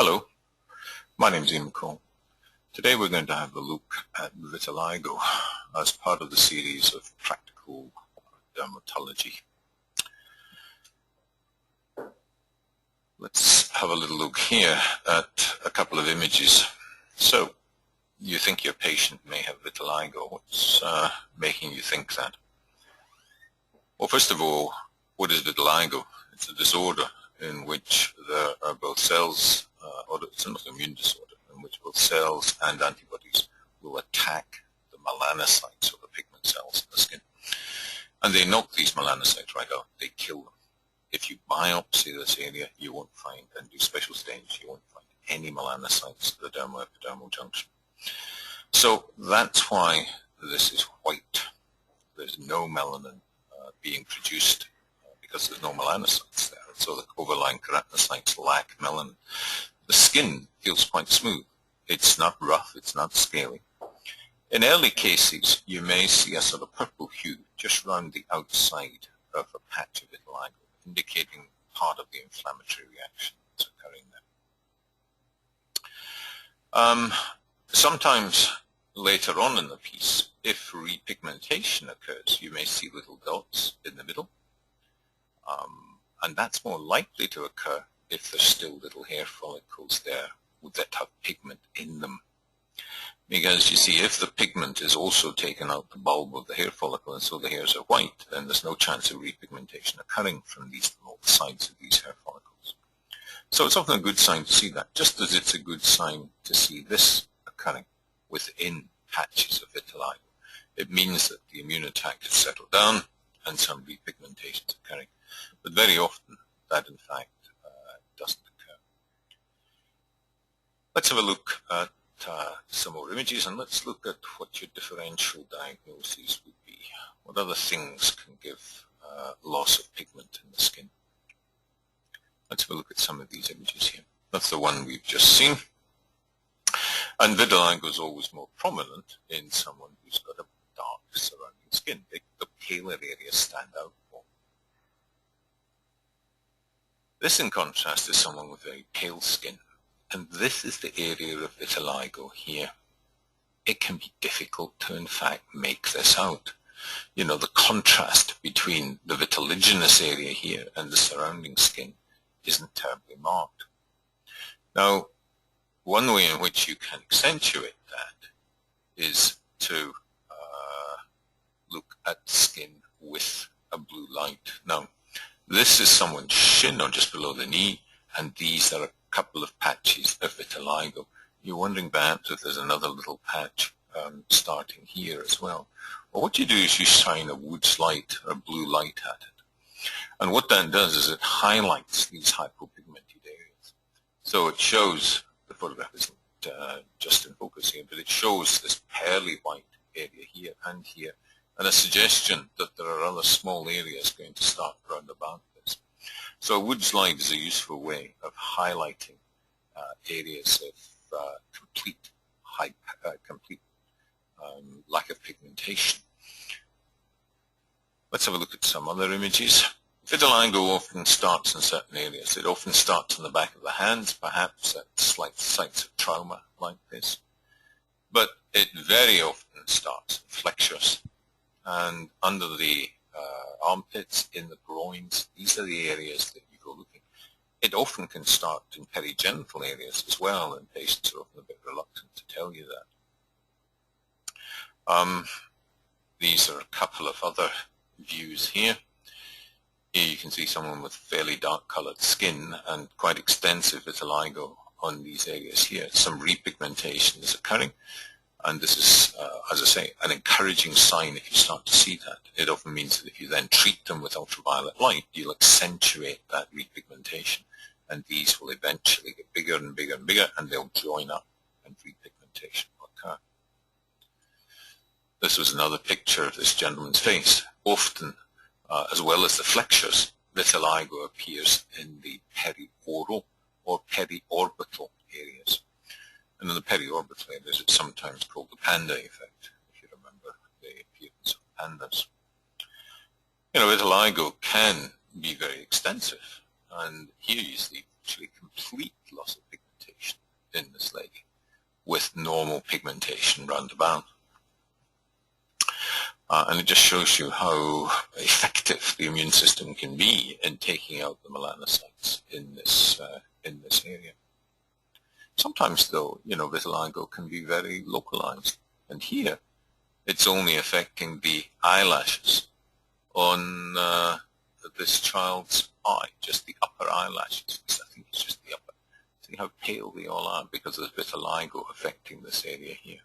Hello, my name is Ian McCall. Today we're going to have a look at vitiligo as part of the series of practical dermatology. Let's have a little look here at a couple of images. So, you think your patient may have vitiligo. What's making you think that? Well, first of all, what is vitiligo? It's a disorder in which there are both cells, or it's an immune disorder, in which both cells and antibodies will attack the melanocytes, or the pigment cells in the skin. And they knock these melanocytes right out. They kill them. If you biopsy this area, you won't find, and do special stains, you won't find any melanocytes at the dermo-epidermal junction. So that's why this is white. There's no melanin being produced because there's no melanocytes there. So the overlying keratinocytes lack melanin. The skin feels quite smooth. It's not rough, it's not scaly. In early cases, you may see a sort of purple hue just around the outside of a patch of vitiligo, indicating part of the inflammatory reaction that's occurring there. Sometimes later on in the piece, if repigmentation occurs, you may see little dots in the middle. And that's more likely to occur if there's still little hair follicles there that have pigment in them. Because you see, if the pigment is also taken out the bulb of the hair follicle and so the hairs are white, then there's no chance of repigmentation occurring from these little sides of these hair follicles. So it's often a good sign to see that, just as it's a good sign to see this occurring within patches of vitiligo. It means that the immune attack has settled down and some repigmentation is occurring. But very often that in fact doesn't occur. Let's have a look at some more images, and let's look at what your differential diagnoses would be. What other things can give loss of pigment in the skin? Let's have a look at some of these images here. That's the one we've just seen. And vitiligo is always more prominent in someone who's got a dark surrounding skin. The paler areas stand out more. This, in contrast, is someone with very pale skin. And this is the area of vitiligo here. It can be difficult to, in fact, make this out. You know, the contrast between the vitiliginous area here and the surrounding skin isn't terribly marked. Now, one way in which you can accentuate that is to look at skin with a blue light. Now, this is someone's shin or just below the knee, and these are a couple of patches of vitiligo. You're wondering perhaps if there's another little patch starting here as well. Well, what you do is you shine a Wood's light or a blue light at it. And what that does is it highlights these hypopigmented areas. So it shows, the photograph isn't just in focus here, but it shows this pearly white area here and here, and a suggestion that there are other small areas going to start round about this. So a Wood's light is a useful way of highlighting areas of complete lack of pigmentation. Let's have a look at some other images. Vitiligo often starts in certain areas. It often starts in the back of the hands, perhaps at slight sites of trauma like this. But it very often starts in flexures and under the armpits, in the groins. These are the areas that you go looking. It often can start in perigenital areas as well, and patients are often a bit reluctant to tell you that. These are a couple of other views here. Here you can see someone with fairly dark colored skin and quite extensive vitiligo on these areas here. Some repigmentation is occurring, and this is, as I say, an encouraging sign if you start to see that. It often means that if you then treat them with ultraviolet light, you'll accentuate that repigmentation, and these will eventually get bigger and bigger and bigger, and they'll join up and repigmentation will occur. This was another picture of this gentleman's face. Often, as well as the flexures, vitiligo appears in the perioral or periorbital areas. And in the periorbital areas, it's sometimes called the panda effect, if you remember the appearance of pandas. You know, vitiligo can be very extensive, and here you see actually complete loss of pigmentation. band to band. And it just shows you how effective the immune system can be in taking out the melanocytes in this area. Sometimes, though, vitiligo can be very localized, and here it's only affecting the eyelashes on this child's eye, just the upper eyelashes. I think it's just the upper. See how pale they all are because there's vitiligo affecting this area here.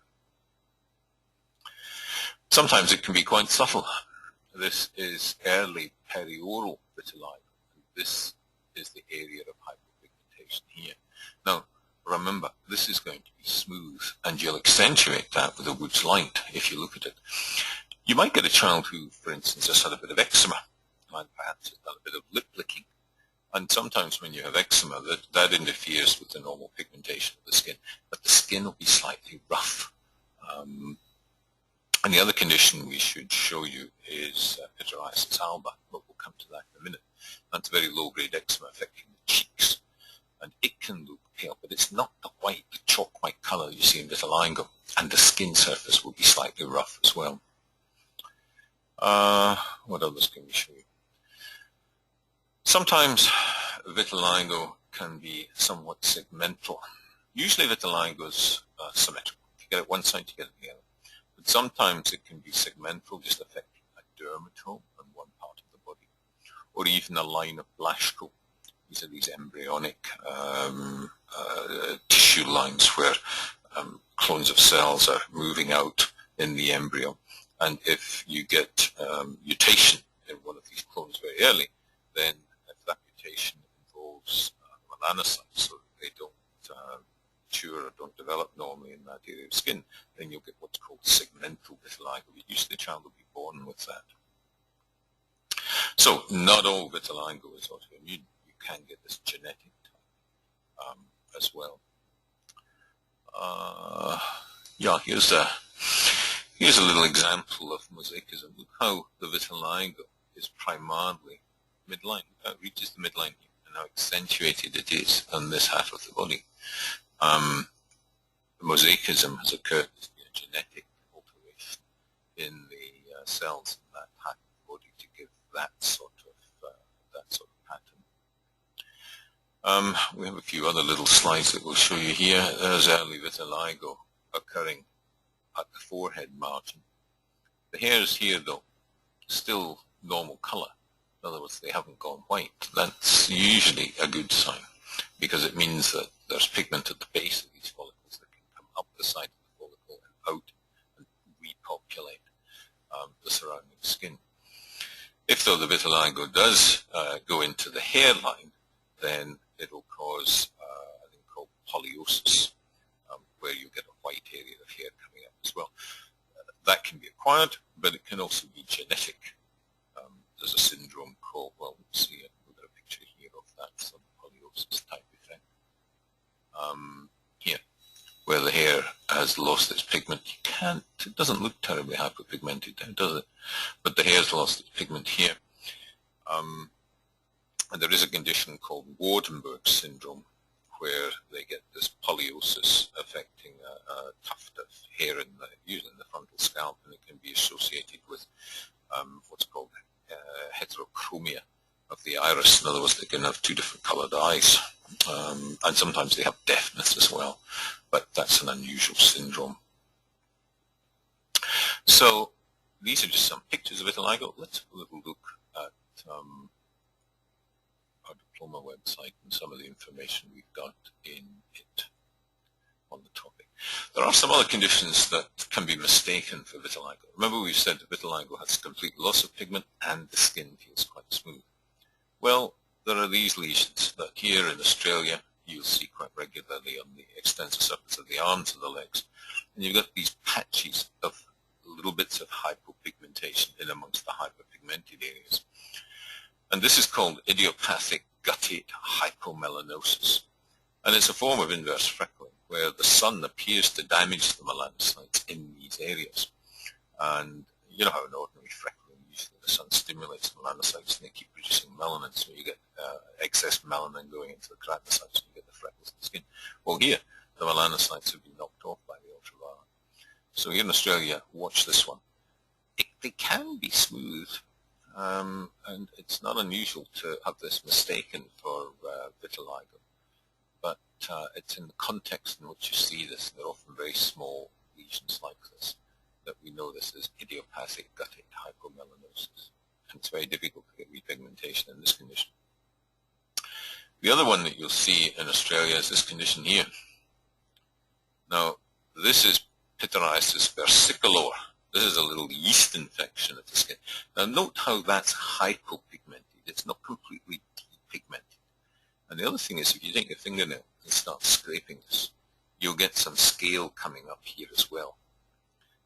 Sometimes it can be quite subtle. This is early perioral vitiligo. This is the area of hypopigmentation here. Now, remember, this is going to be smooth, and you'll accentuate that with a Wood's light if you look at it. You might get a child who, for instance, has had a bit of eczema, and perhaps has done a bit of lip licking. And sometimes when you have eczema, that interferes with the normal pigmentation of the skin, but the skin will be slightly rough. And the other condition we should show you is pityriasis alba, but we'll come to that in a minute. That's very low-grade eczema affecting the cheeks. And it can look pale, but it's not the white, the chalk white color you see in vitiligo. And the skin surface will be slightly rough as well. What others can we show you? Sometimes vitiligo can be somewhat segmental. Usually vitiligo is symmetrical. If you get it one side, you get it the other. But sometimes it can be segmental, just affecting a dermatome on one part of the body, or even a line of Blaschko. These are these embryonic tissue lines where clones of cells are moving out in the embryo. And if you get mutation in one of these clones very early, then if that mutation involves melanocytes, so they don't mature or don't develop normally in that area of skin, then you'll get what's called segmental vitiligo. Usually the child will be born with that. So not all vitiligo is autoimmune. You can get this genetic type as well. Yeah, here's a little example of mosaicism. Look how the vitiligo is primarily midline. It reaches the midline here, and how accentuated it is on this half of the body. Mosaicism has occurred as a genetic alteration in the cells in that half of the body to give that sort of pattern. We have a few other little slides that we'll show you here. There's early vitiligo occurring at the forehead margin. The hairs here, though, still normal color. In other words, they haven't gone white. That's usually a good sign, because it means that there's pigment at the base of these follicles that can come up the side of the follicle and out and repopulate the surrounding skin. If, though, the vitiligo does go into the hairline, then it'll cause a thing called polyiosis, where you get a white area of hair coming up as well. That can be acquired, but it can also be genetic. There's a syndrome called, well, let's see, we've got a picture here of that sort of polyiosis type effect. Here, where the hair has lost its pigment. It doesn't look terribly hyperpigmented, does it? But the hair's lost its pigment here. And there is a condition called Waardenburg syndrome, where they get this polyiosis affecting a tuft of hair usually in the frontal scalp, and it can be associated with what's called heterochromia of the iris. In other words, they can have two different colored eyes, and sometimes they have deafness as well, but that's an unusual syndrome. So these are just some pictures of vitiligo. Let's have a little look at our diploma website and some of the information we've got in it on the topic. There are some other conditions that can be mistaken for vitiligo. Remember, we've said that vitiligo has complete loss of pigment and the skin feels quite smooth. Well, there are these lesions that here in Australia you'll see quite regularly on the extensor surface of the arms and the legs. And you've got these patches of little bits of hypopigmentation in amongst the hyperpigmented areas. And this is called idiopathic guttate hypomelanosis. And it's a form of inverse freckling where the sun appears to damage the melanocytes in these areas. And you know how in ordinary freckling, usually the sun stimulates the melanocytes and they keep producing melanin, so you get excess melanin going into the keratinocytes and you get the freckles in the skin. Well, here, the melanocytes have been knocked off by the ultraviolet. So here in Australia, watch this one. They can be smooth, and it's not unusual to have this mistaken for vitiligo, but it's in the context in which you see this, and they're often very small lesions like this, that we know this is idiopathic gutted hypomelanosis, and it's very difficult to get repigmentation in this condition. The other one that you'll see in Australia is this condition here. Now, this is pityriasis versicolor. This is a little yeast infection of the skin. Now, note how that's hypopigmented. It's not completely depigmented. And the other thing is, if you take your fingernail and start scraping this, you'll get some scale coming up here as well.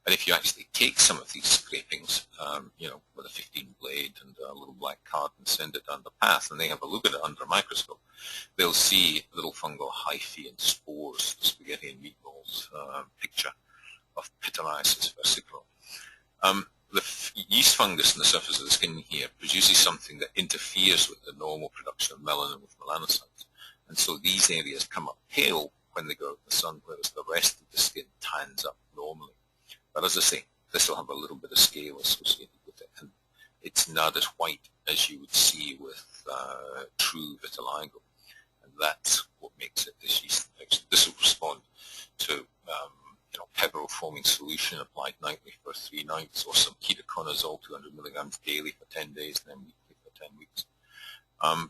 And if you actually take some of these scrapings, with a 15 blade and a little black card and send it down the path, and they have a look at it under a microscope, they'll see little fungal hyphae and spores, the spaghetti and meatballs picture of pityriasis versicolor. The yeast fungus in the surface of the skin here produces something that interferes with the normal production of melanin with melanocytes. And so these areas come up pale when they go out in the sun, whereas the rest of the skin tans up normally. But as I say, this will have a little bit of scale associated with it, and it's not as white as you would see with true vitiligo. And that's what makes it this yeast infection. This will respond to pepperofoaming solution applied nightly for 3 nights, or some ketoconazole 200 milligrams daily for 10 days, and then weekly for 10 weeks.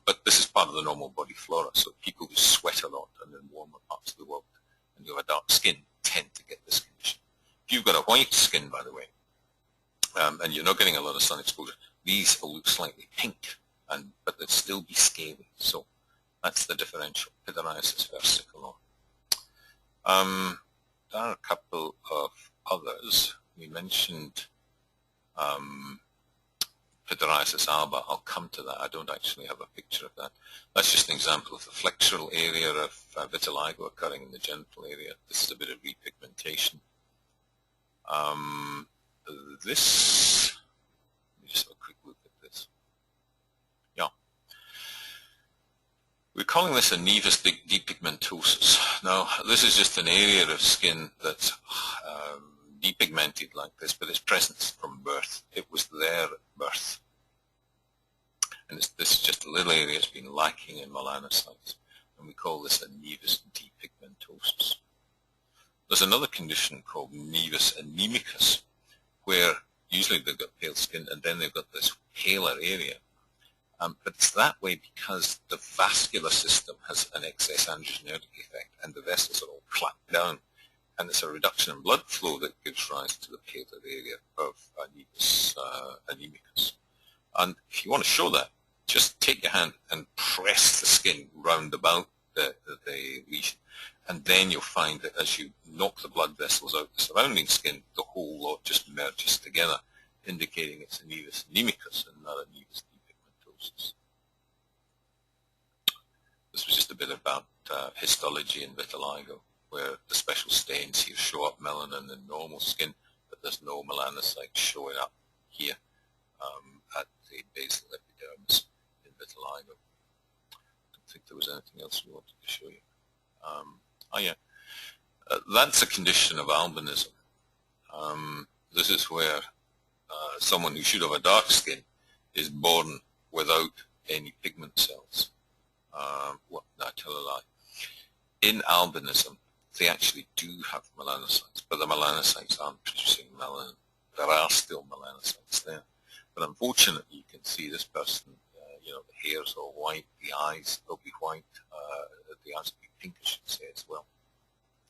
But this is part of the normal body flora, so people who sweat a lot and in warmer parts of the world and who have a dark skin tend to get this condition. If you've got a white skin, by the way, and you're not getting a lot of sun exposure, these will look slightly pink, but they'll still be scaly. So that's the differential, pityriasis versicolor. There are a couple of others. We mentioned pityriasis alba. I'll come to that. I don't actually have a picture of that. That's just an example of the flexural area of vitiligo occurring in the genital area. This is a bit of repigmentation. Let me just have a quick look at this. Yeah. We're calling this a nevus depigmentosis. Now, this is just an area of skin that's depigmented like this, but it's present from birth. It was there at birth. And this is just a little area that's been lacking in melanocytes. And we call this a nevus depigmentosis. There's another condition called nevus anemicus, where usually they've got pale skin and then they've got this paler area. But it's that way because the vascular system has an excess androgenetic effect and the vessels are all clamped down. And it's a reduction in blood flow that gives rise to the paler area of nevus anemicus. And if you want to show that, just take your hand and press the skin round about the lesion. And then you'll find that as you knock the blood vessels out the surrounding skin, the whole lot just merges together, indicating it's a nevus anemicus and not a nevus depigmentosis. This was just a bit about histology in vitiligo, where the special stains here show up melanin in normal skin, but there's no melanocytes showing up here at the basal epidermis in vitiligo. I don't think there was anything else we wanted to show you. That's a condition of albinism. This is where someone who should have a dark skin is born without any pigment cells. No, I tell a lie. In albinism, they actually do have melanocytes, but the melanocytes aren't producing melanin. There are still melanocytes there. But unfortunately, you can see this person, the hair's all white, the eyes will be white, the eyes will be pinkish, say, as well.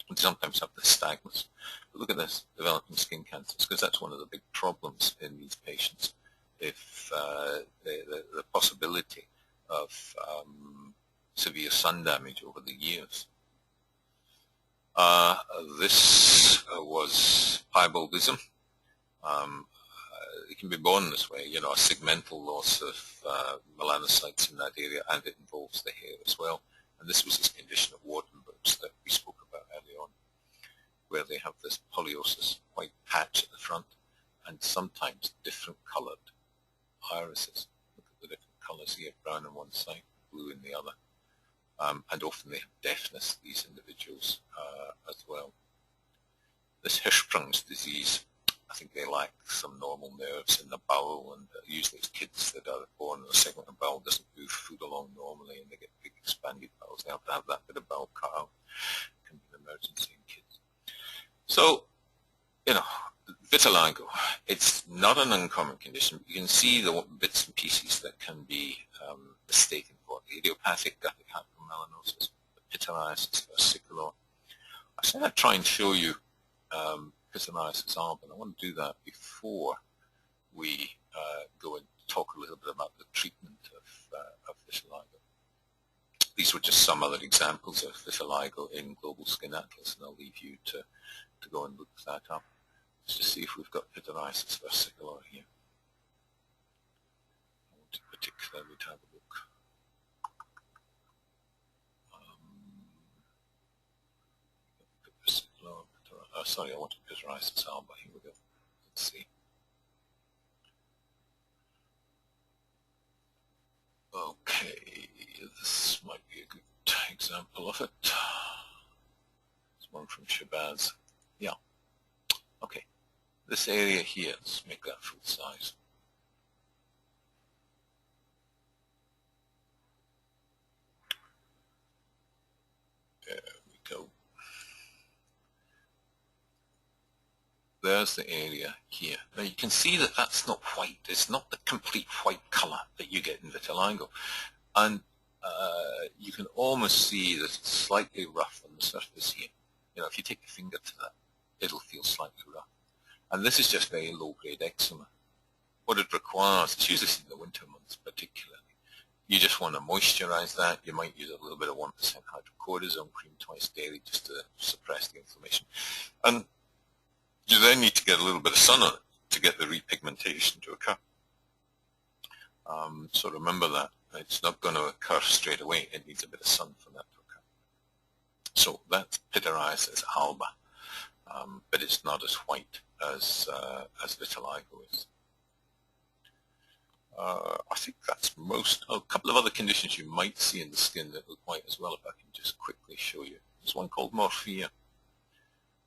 And sometimes have the nystagmus. But look at this, developing skin cancers, because that's one of the big problems in these patients. If the possibility of severe sun damage over the years. This was piebaldism. It can be born this way, a segmental loss of melanocytes in that area, and it involves the hair as well. And this was this condition of Wardenburg's that we spoke about earlier on, where they have this polyosis, white patch at the front, and sometimes different colored irises. Look at the different colors here, brown on one side, blue in the other. And often they have deafness, these individuals, as well. this Hirschsprung's disease, I think they lack some normal nerves in the bowel, and usually it's kids that are born with a segment of bowel doesn't move food along normally, and they get big expanded bowels. They have to have that bit of bowel cut out. It can be an emergency in kids. So, you know, vitiligo, it's not an uncommon condition. You can see the bits and pieces that can be mistaken for idiopathic gothic hypomelanosis, pityriasis versicolor. I said I'd try and show you pityriasis album, and I want to do that before we go and talk a little bit about the treatment of vitiligo. These were just some other examples of vitiligo in Global Skin Atlas, and I'll leave you to go and look that up. Let's just see if we've got pityriasis versicolor here. I want to particularly have a look. Sorry, I wanted pityriasis alba. Here we go. Let's see. Okay, this might be a good example of it. It's one from Shabazz. Yeah. Okay. This area here, let's make that full size. There we go. There's the area here. Now you can see that that's not white. It's not the complete white color that you get in vitiligo. And you can almost see that it's slightly rough on the surface here. You know, if you take your finger to that, it'll feel slightly rough. And this is just very low-grade eczema. What it requires, it's usually in the winter months particularly, you just want to moisturize that. You might use a little bit of 1% hydrocortisone cream twice daily just to suppress the inflammation. And you then need to get a little bit of sun on it to get the repigmentation to occur. So remember that. It's not going to occur straight away. It needs a bit of sun for that to occur. So that's pityriasis alba, but it's not as white as vitiligo is. I think that's most. Oh, a couple of other conditions you might see in the skin that look white as well, if I can just quickly show you. There's one called morphea.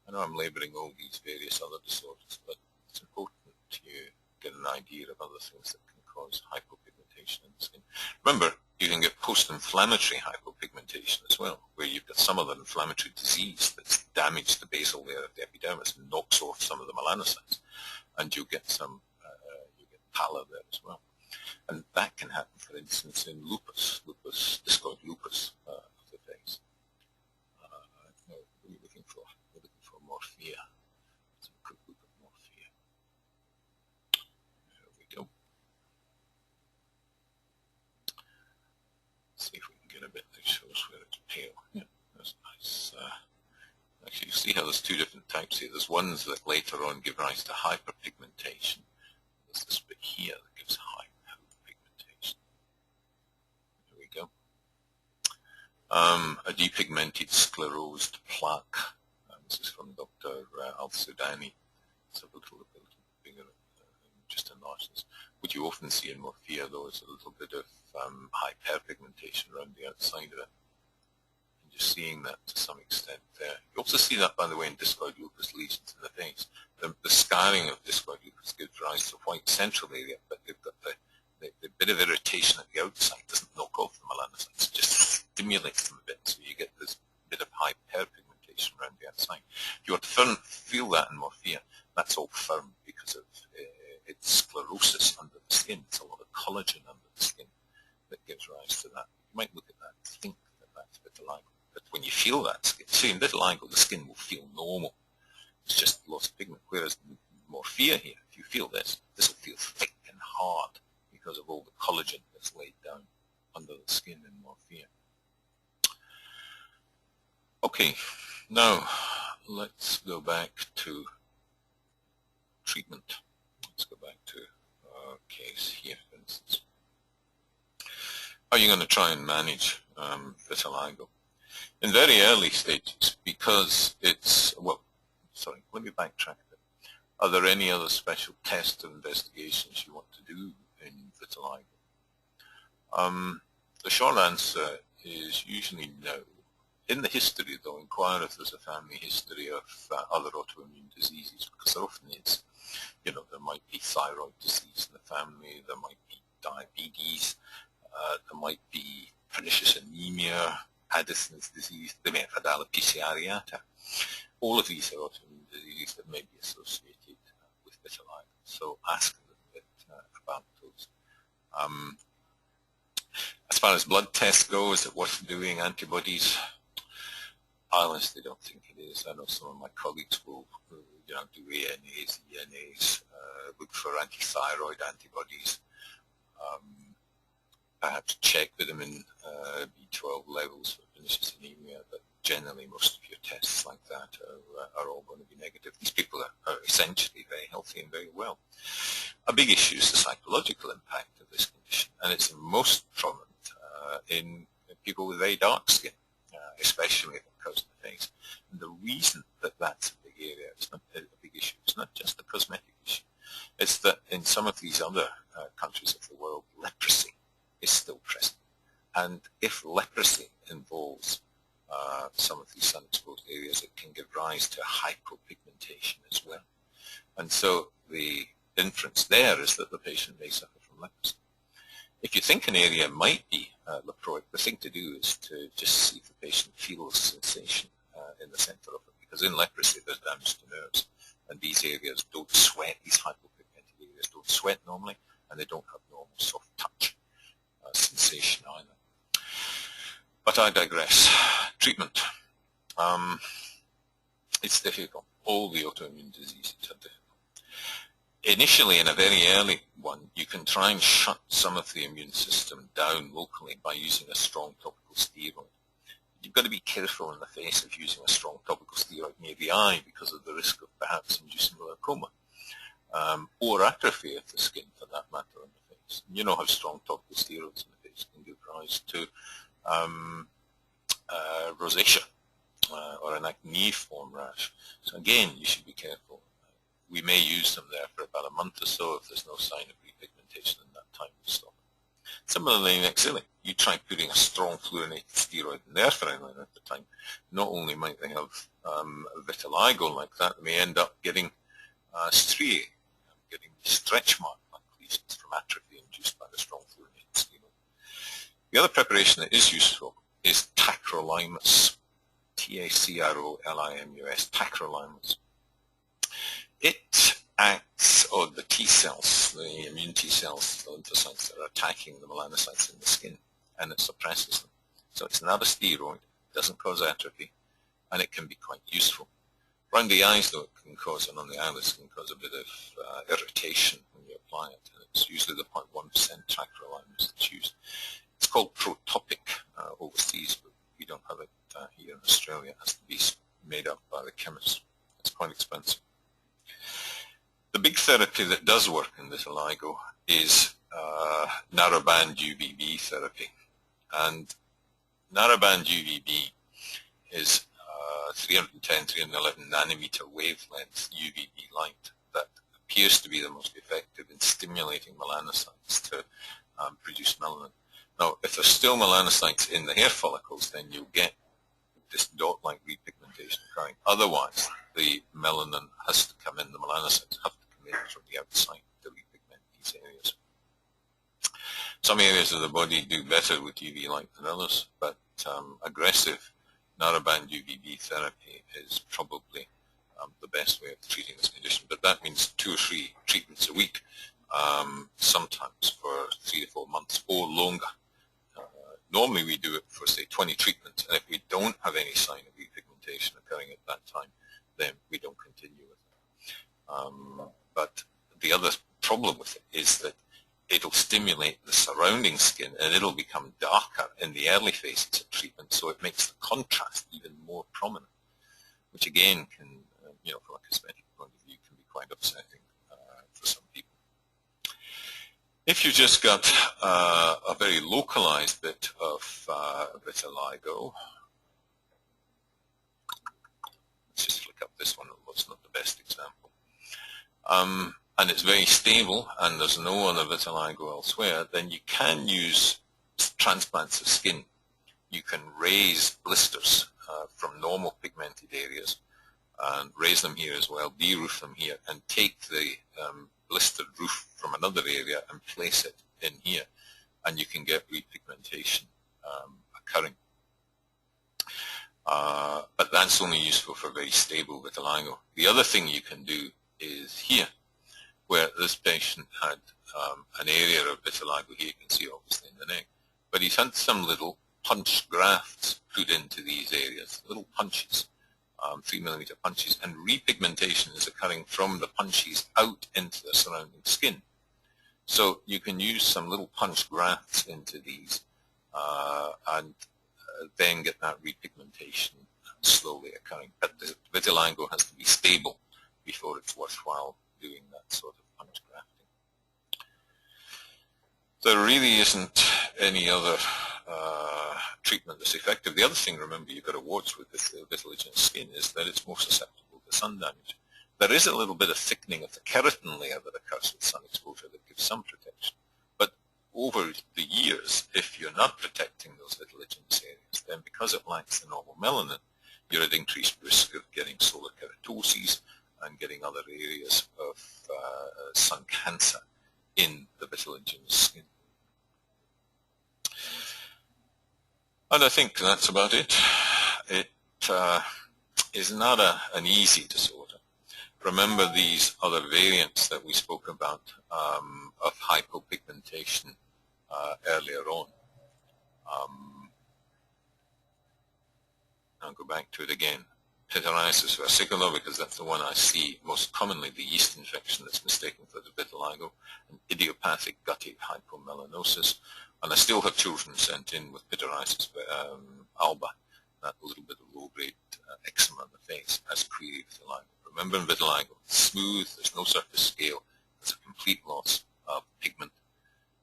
I know I'm labeling all these various other disorders, but it's important to get an idea of other things that can cause hypopigmentation in the skin. Remember, you can get post-inflammatory hypopigmentation as well, where you've got some other inflammatory disease that's damaged the basal layer of the epidermis and knocks off some of the melanocytes, and you get some pallor there as well. And that can happen, for instance, in lupus, discoid lupus of the face. What are we looking for? We're looking for morphea. Let's have a quick look at morphea. There we go. Let's see if we can get a bit that shows where it's pale. Yeah, that's nice. Actually, you see how there's two different types here. There's ones that later on give rise to hyperpigmentation. There's this bit here that gives hyperpigmentation. There we go. A depigmented sclerosed plaque. This is from Dr. Al-Sudani. It's a little bigger, just enlarges. What you often see in morphea, though, is a little bit of hyperpigmentation around the outside of it. And you're seeing that to some extent there. You also see that, by the way, in discoid lupus lesions in the face. The scarring of discoid lupus gives rise to white central area, but they've got the bit of irritation at the outside doesn't knock off the melanocytes, it just stimulates them a bit, so you get this bit of hyperpigmentation around the outside. If you want to feel that in morphea, that's all firm because of its sclerosis under the skin. It's a lot of collagen under the skin that gives rise to that. You might look at that and think that that's vitiligo, but when you feel that skin, see, in vitiligo the skin will feel normal. It's just loss of pigment, whereas morphea here, if you feel this will feel thick and hard because of all the collagen that's laid down under the skin in morphea. Okay, now let's go back to treatment. Let's go back to our case here, for instance. How are you going to try and manage vitiligo? In very early stages, because it's, well, sorry, let me backtrack a bit. Are there any other special tests or investigations you want to do in vitiligo? The short answer is usually no. In the history, though, inquire if there's a family history of other autoimmune diseases, because there often is. You know, there might be thyroid disease in the family, there might be diabetes, there might be pernicious anemia, Addison's disease, they may have had alopecia areata. All of these are autoimmune diseases that may be associated with vitiligo. So ask a little bit about those. As far as blood tests go, is it worth doing antibodies? I honestly don't think it is. I know some of my colleagues will do ANAs, ENAs, look for anti-thyroid antibodies, perhaps check vitamin B12 levels for pernicious anemia, but generally most of your tests like that are all going to be negative. These people are essentially very healthy and very well. A big issue is the psychological impact of this condition, and it's most prominent in people with very dark skin, especially across the face. And the reason that that's a big area, it's not a big issue, it's not just a cosmetic issue. It's that in some of these other countries of the world, leprosy is still present. And if leprosy involves some of these sun-exposed areas, it can give rise to hypopigmentation as well. And so the inference there is that the patient may suffer from leprosy. If you think an area might be leproic, the thing to do is to just see if the patient feels sensation in the center of it, because in leprosy there's damage to nerves, and these areas don't sweat, these hypopigmented areas don't sweat normally, and they don't have normal soft touch sensation either. But I digress. Treatment. It's difficult. All the autoimmune diseases are difficult. Initially, in a very early one, you can try and shut some of the immune system down locally by using a strong topical steroid. You've got to be careful in the face of using a strong topical steroid near the eye because of the risk of perhaps inducing glaucoma or atrophy of the skin, for that matter, in the face. You know how strong topical steroids in the face can give rise to rosacea or an acneiform rash. So again, you should be careful. We may use them there for about a month or so. If there's no sign of repigmentation in that time, we stop it. Similarly, in axilla, you try putting a strong fluorinated steroid in their fine line at the time. Not only might they have vitiligo like that, they may end up getting striae, getting stretch mark like lesions from atrophy induced by the strong fluorinated steroid. The other preparation that is useful is tacrolimus, T-A-C-R-O-L-I-M-U-S, tacrolimus. It acts on the T cells, the immune T cells, the lymphocytes that are attacking the melanocytes in the skin, and it suppresses them. So it's not a steroid, doesn't cause atrophy, and it can be quite useful. Around the eyes, though, it can cause, and on the eyelids, can cause a bit of irritation when you apply it, and it's usually the 0.1% tacrolimus that's used. It's called Protopic overseas, but we don't have it here in Australia. It has to be made up by the chemist. It's quite expensive. The big therapy that does work in vitiligo is narrowband UVB therapy. And narrowband UVB is 310, 311 nanometer wavelength UVB light that appears to be the most effective in stimulating melanocytes to produce melanin. Now, if there's still melanocytes in the hair follicles, then you'll get this dot-like repigmentation occurring. Otherwise, the melanin has to come in, the melanocytes have to come in from the outside to repigment these areas. Some areas of the body do better with UV light than others, but aggressive narrowband UVB therapy is probably the best way of treating this condition. But that means 2 or 3 treatments a week, sometimes for 3 to 4 months or longer. Normally we do it for, say, 20 treatments, and if we don't have any sign of repigmentation occurring at that time, then we don't continue with it. But the other problem with it is that it'll stimulate the surrounding skin, and it'll become darker in the early phases of treatment, so it makes the contrast even more prominent, which again can, from a cosmetic point of view, can be quite upsetting for some people. If you've just got a very localized bit of vitiligo, let's just flick up this one, although it's not the best example, and it's very stable and there's no other vitiligo elsewhere, then you can use transplants of skin. You can raise blisters from normal pigmented areas and raise them here as well, de-roof them here, and take the blistered roof from another area and place it in here, and you can get repigmentation occurring. But that's only useful for very stable vitiligo. The other thing you can do is here, where this patient had an area of vitiligo here, you can see obviously in the neck, but he's had some little punch grafts put into these areas, little punches, 3mm punches, and repigmentation is occurring from the punches out into the surrounding skin. So you can use some little punch grafts into these and then get that repigmentation slowly occurring. But the vitiligo has to be stable before it's worthwhile doing that sort of punch grafting. There really isn't any other treatment that's effective. The other thing, remember, you've got to watch with this vitiliginous skin is that it's more susceptible to sun damage. There is a little bit of thickening of the keratin layer that occurs with sun exposure that gives some protection. But over the years, if you're not protecting those vitiliginous areas, then because it lacks the normal melanin, you're at increased risk of getting solar keratoses and getting other areas of sun cancer in the vitiliginous skin. And I think that's about it. It is not an easy disorder. Remember these other variants that we spoke about of hypopigmentation earlier on. I'll go back to it again. Pityriasis versicolor, because that's the one I see most commonly, the yeast infection that's mistaken for the vitiligo, and idiopathic gutty hypomelanosis. And I still have children sent in with pityriasis alba, that little bit of low-grade eczema on the face, as query vitiligo. Remember in vitiligo, it's smooth, there's no surface scale, there's a complete loss of pigment,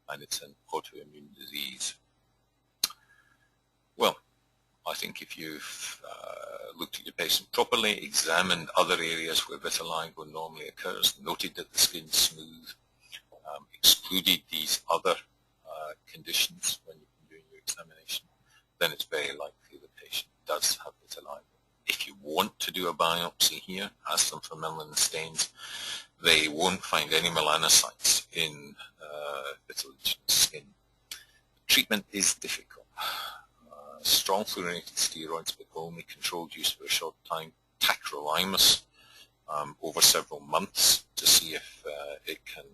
and it's an autoimmune disease. Well, I think if you've looked at your patient properly, examined other areas where vitiligo normally occurs, noted that the skin's smooth, excluded these other conditions when you've been doing your examination, then it's very likely the patient does have vitiligo. If you want to do a biopsy here, ask them for melanin stains. They won't find any melanocytes in vitiliginous skin. Treatment is difficult. Strong fluorinated steroids, but only controlled use for a short time. Tacrolimus over several months to see if it can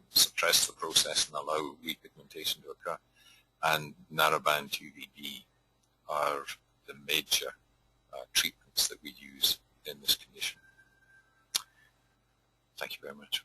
suppress the process and allow repigmentation to occur. And narrowband UVB are the major treatments that we use in this condition. Thank you very much.